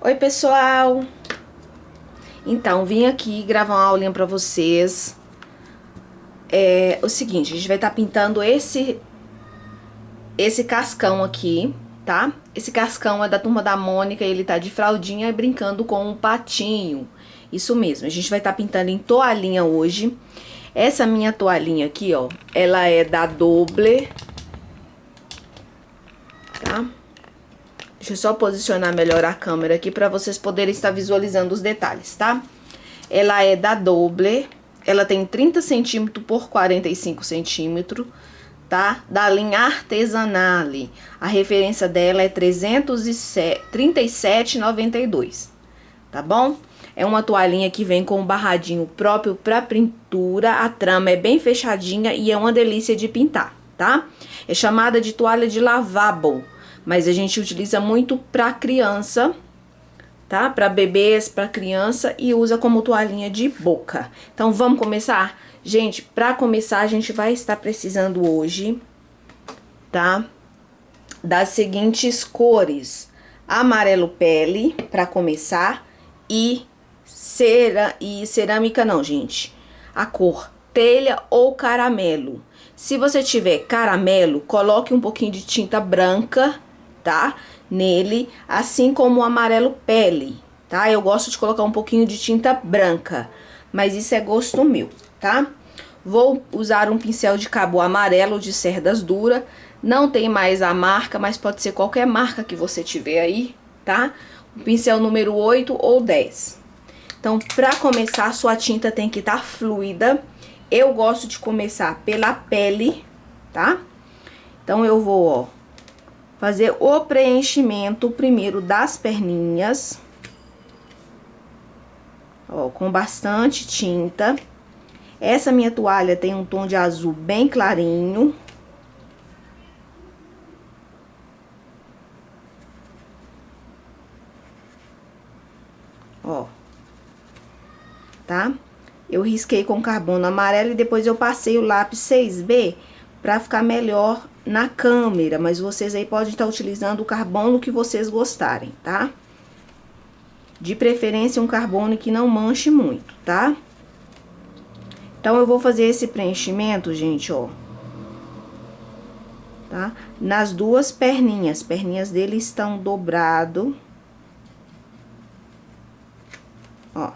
Oi, pessoal! Então, vim aqui gravar uma aulinha pra vocês. É o seguinte, a gente vai estar pintando esse cascão aqui, tá? Esse cascão é da Turma da Mônica, ele tá de fraldinha e brincando com um patinho. Isso mesmo, a gente vai estar pintando em toalhinha hoje. Essa minha toalhinha aqui, ó, ela é da Doble, tá? Deixa eu só posicionar melhor a câmera aqui para vocês poderem estar visualizando os detalhes, tá? Ela é da Doble, ela tem 30 centímetros por 45 centímetros, tá? Da linha Artesanale. A referência dela é 337,92, tá bom? É uma toalhinha que vem com um barradinho próprio para pintura. A trama é bem fechadinha e é uma delícia de pintar, tá? É chamada de toalha de lavabo, mas a gente utiliza muito para criança, tá? Para bebês, para criança, e usa como toalhinha de boca. Então vamos começar? Gente, para começar a gente vai estar precisando hoje, tá? Das seguintes cores: amarelo pele para começar e cerâmica não, gente. A cor telha ou caramelo. Se você tiver caramelo, coloque um pouquinho de tinta branca, tá? Nele, assim como o amarelo pele, tá? Eu gosto de colocar um pouquinho de tinta branca, mas isso é gosto meu, tá? Vou usar um pincel de cabo amarelo de cerdas duras. Não tem mais a marca, mas pode ser qualquer marca que você tiver aí, tá? O pincel número 8 ou 10. Então, pra começar, a sua tinta tem que estar fluida. Eu gosto de começar pela pele, tá? Então, eu vou, ó, fazer o preenchimento primeiro das perninhas. Ó, com bastante tinta. Essa minha toalha tem um tom de azul bem clarinho. Ó. Tá? Eu risquei com carbono amarelo e depois eu passei o lápis 6B pra ficar melhor na câmera, mas vocês aí podem estar utilizando o carbono que vocês gostarem, tá? De preferência um carbono que não manche muito, tá? Então eu vou fazer esse preenchimento, gente, ó. Tá? Nas duas perninhas, as perninhas dele estão dobrado. Ó.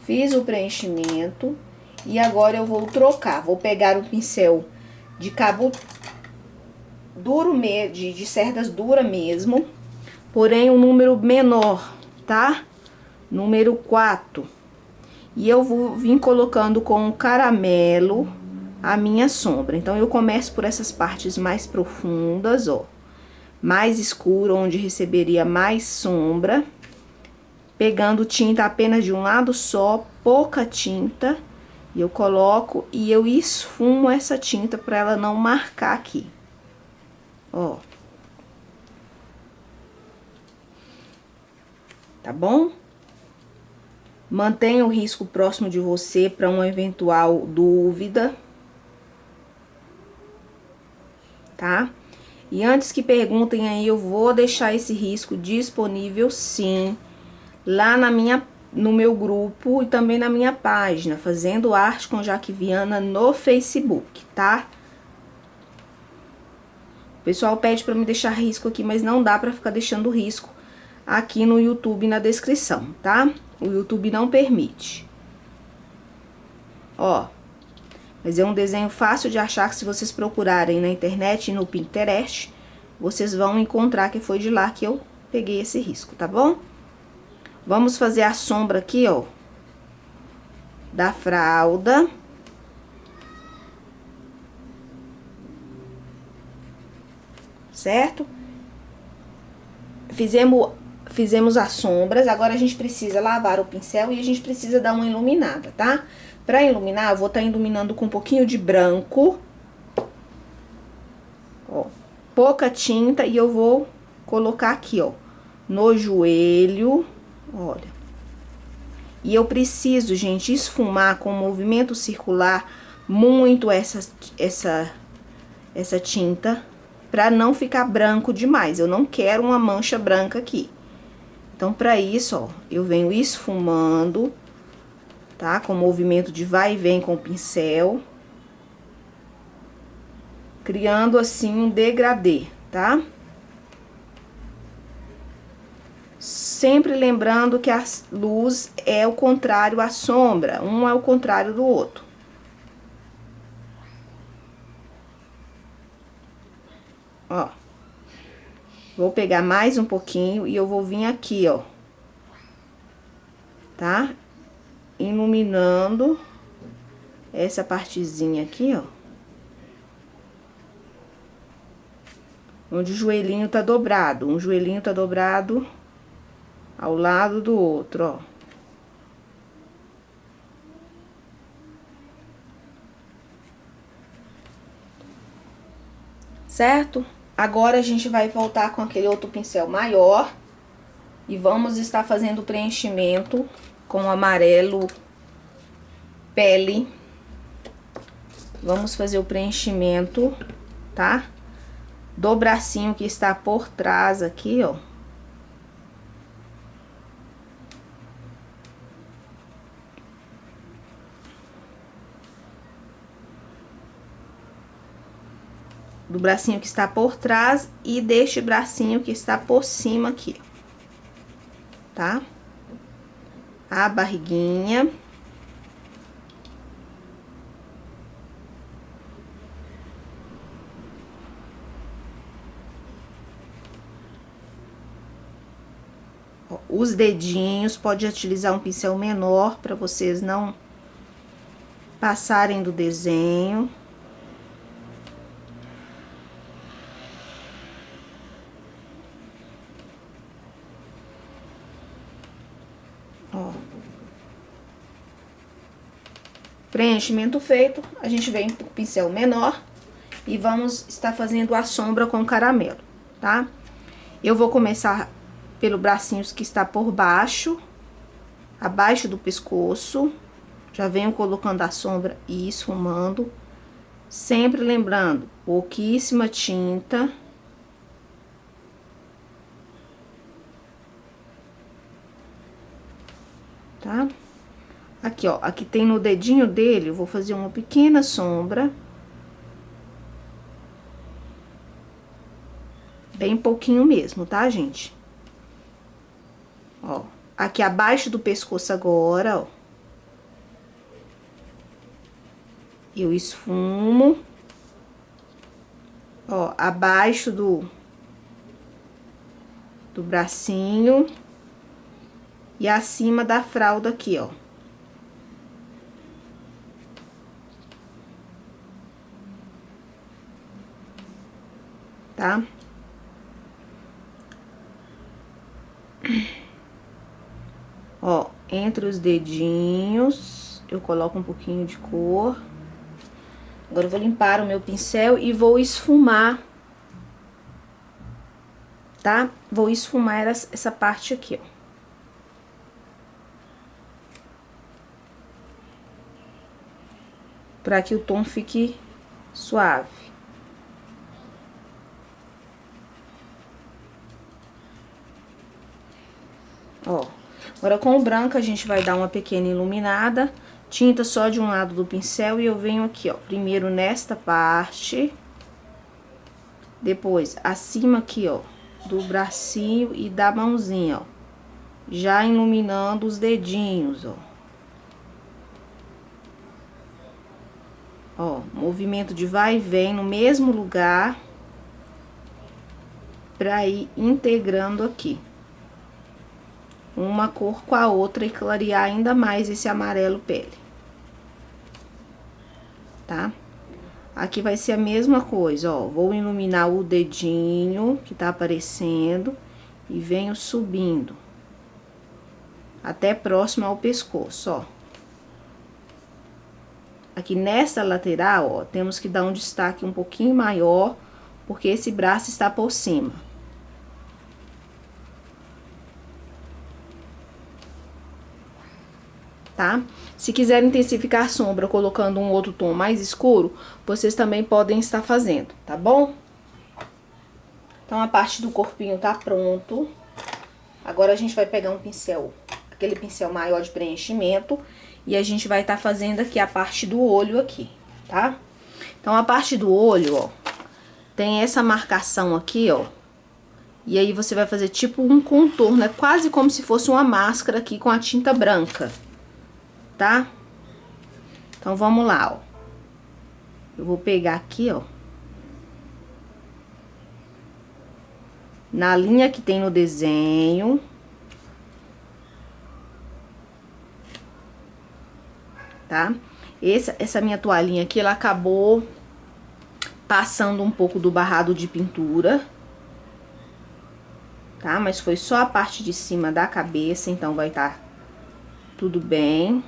Fiz o preenchimento e agora eu vou trocar. Vou pegar o pincel de cabo duro, de cerdas duras mesmo, porém um número menor, tá? Número 4. E eu vou vir colocando com o caramelo a minha sombra. Então, eu começo por essas partes mais profundas, ó. Mais escuro, onde receberia mais sombra. Pegando tinta apenas de um lado só, pouca tinta, e eu coloco e eu esfumo essa tinta para ela não marcar aqui. Ó. Tá bom? Mantenha o risco próximo de você para uma eventual dúvida. Tá? E antes que perguntem aí, eu vou deixar esse risco disponível sim, lá no meu grupo e também na minha página, Fazendo Arte com Jaque Viana no Facebook, tá? O pessoal pede pra me deixar risco aqui, mas não dá pra ficar deixando risco aqui no YouTube na descrição, tá? O YouTube não permite. Ó, mas é um desenho fácil de achar, que se vocês procurarem na internet e no Pinterest, vocês vão encontrar que foi de lá que eu peguei esse risco, tá bom? Vamos fazer a sombra aqui, ó, da fralda. Certo? Fizemos as sombras, agora a gente precisa lavar o pincel e a gente precisa dar uma iluminada, tá? Pra iluminar, eu vou estar iluminando com um pouquinho de branco. Ó, pouca tinta e eu vou colocar aqui, ó, no joelho. Olha, e eu preciso, gente, esfumar com movimento circular muito essa tinta, pra não ficar branco demais. Eu não quero uma mancha branca aqui. Então, pra isso, ó, eu venho esfumando, tá? Com movimento de vai e vem com o pincel. Criando, assim, um degradê, tá? Sempre lembrando que a luz é o contrário à sombra. Um é o contrário do outro. Ó. Vou pegar mais um pouquinho e eu vou vir aqui, ó. Tá? Iluminando essa partezinha aqui, ó. Onde o joelhinho tá dobrado. Um joelhinho tá dobrado ao lado do outro, ó. Certo? Agora a gente vai voltar com aquele outro pincel maior. E vamos estar fazendo o preenchimento com o amarelo pele. Vamos fazer o preenchimento, tá? Do bracinho que está por trás aqui, ó. Do bracinho que está por trás e deste bracinho que está por cima aqui, tá? A barriguinha. Ó, os dedinhos, pode utilizar um pincel menor para vocês não passarem do desenho. Ó. Preenchimento feito, a gente vem pro pincel menor e vamos estar fazendo a sombra com caramelo, tá? Eu vou começar pelo bracinho que está por baixo, abaixo do pescoço. Já venho colocando a sombra e esfumando. Sempre lembrando, pouquíssima tinta. Tá? Aqui, ó, aqui tem no dedinho dele, eu vou fazer uma pequena sombra. Bem pouquinho mesmo, tá, gente? Ó, aqui abaixo do pescoço agora, ó. Eu esfumo. Ó, abaixo do bracinho. E acima da fralda aqui, ó. Tá? Ó, entre os dedinhos, eu coloco um pouquinho de cor. Agora eu vou limpar o meu pincel e vou esfumar, tá? Vou esfumar essa parte aqui, ó. Pra que o tom fique suave. Ó, agora com o branco a gente vai dar uma pequena iluminada. Tinta só de um lado do pincel e eu venho aqui, ó. Primeiro nesta parte. Depois acima aqui, ó, do bracinho e da mãozinha, ó. Já iluminando os dedinhos, ó. Ó, movimento de vai e vem no mesmo lugar. Pra ir integrando aqui. Uma cor com a outra e clarear ainda mais esse amarelo pele. Tá? Aqui vai ser a mesma coisa, ó. Vou iluminar o dedinho que tá aparecendo e venho subindo. Até próximo ao pescoço, ó. Aqui nessa lateral, ó, temos que dar um destaque um pouquinho maior, porque esse braço está por cima. Tá? Se quiserem intensificar a sombra colocando um outro tom mais escuro, vocês também podem estar fazendo, tá bom? Então, a parte do corpinho tá pronto. Agora a gente vai pegar um pincel, aquele pincel maior de preenchimento, e a gente vai estar fazendo aqui a parte do olho aqui, tá? Então, a parte do olho, ó, tem essa marcação aqui, ó. E aí, você vai fazer tipo um contorno, é quase como se fosse uma máscara aqui com a tinta branca, tá? Então, vamos lá, ó. Eu vou pegar aqui, ó. Na linha que tem no desenho. Tá? Essa minha toalhinha aqui, ela acabou passando um pouco do barrado de pintura. Tá? Mas foi só a parte de cima da cabeça, então vai estar tudo bem.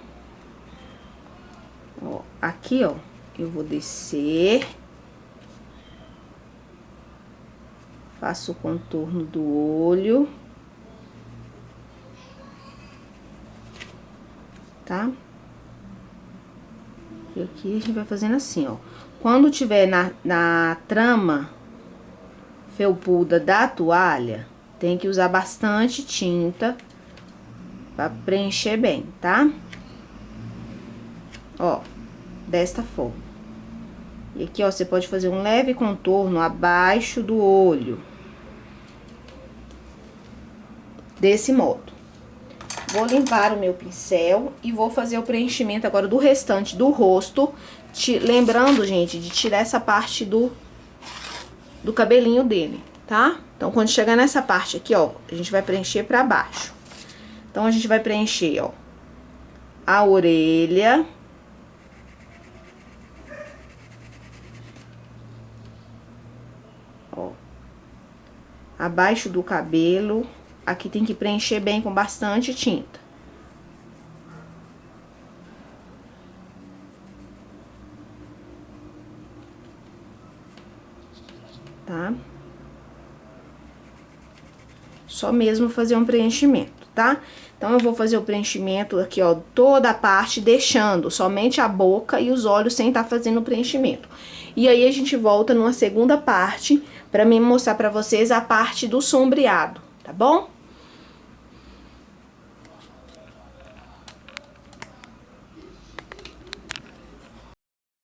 Ó, aqui, ó, eu vou descer. Faço o contorno do olho. Tá? E aqui a gente vai fazendo assim, ó. Quando tiver na trama felpuda da toalha, tem que usar bastante tinta pra preencher bem, tá? Ó, desta forma. E aqui, ó, você pode fazer um leve contorno abaixo do olho. Desse modo. Vou limpar o meu pincel e vou fazer o preenchimento agora do restante do rosto. Lembrando, gente, de tirar essa parte do cabelinho dele, tá? Então, quando chegar nessa parte aqui, ó, a gente vai preencher pra baixo. Então, a gente vai preencher, ó, a orelha. Ó. Abaixo do cabelo. Aqui tem que preencher bem com bastante tinta. Tá? Só mesmo fazer um preenchimento, tá? Então, eu vou fazer o preenchimento aqui, ó, toda a parte, deixando somente a boca e os olhos sem estar fazendo o preenchimento. E aí, a gente volta numa segunda parte, pra mim mostrar pra vocês a parte do sombreado, tá bom?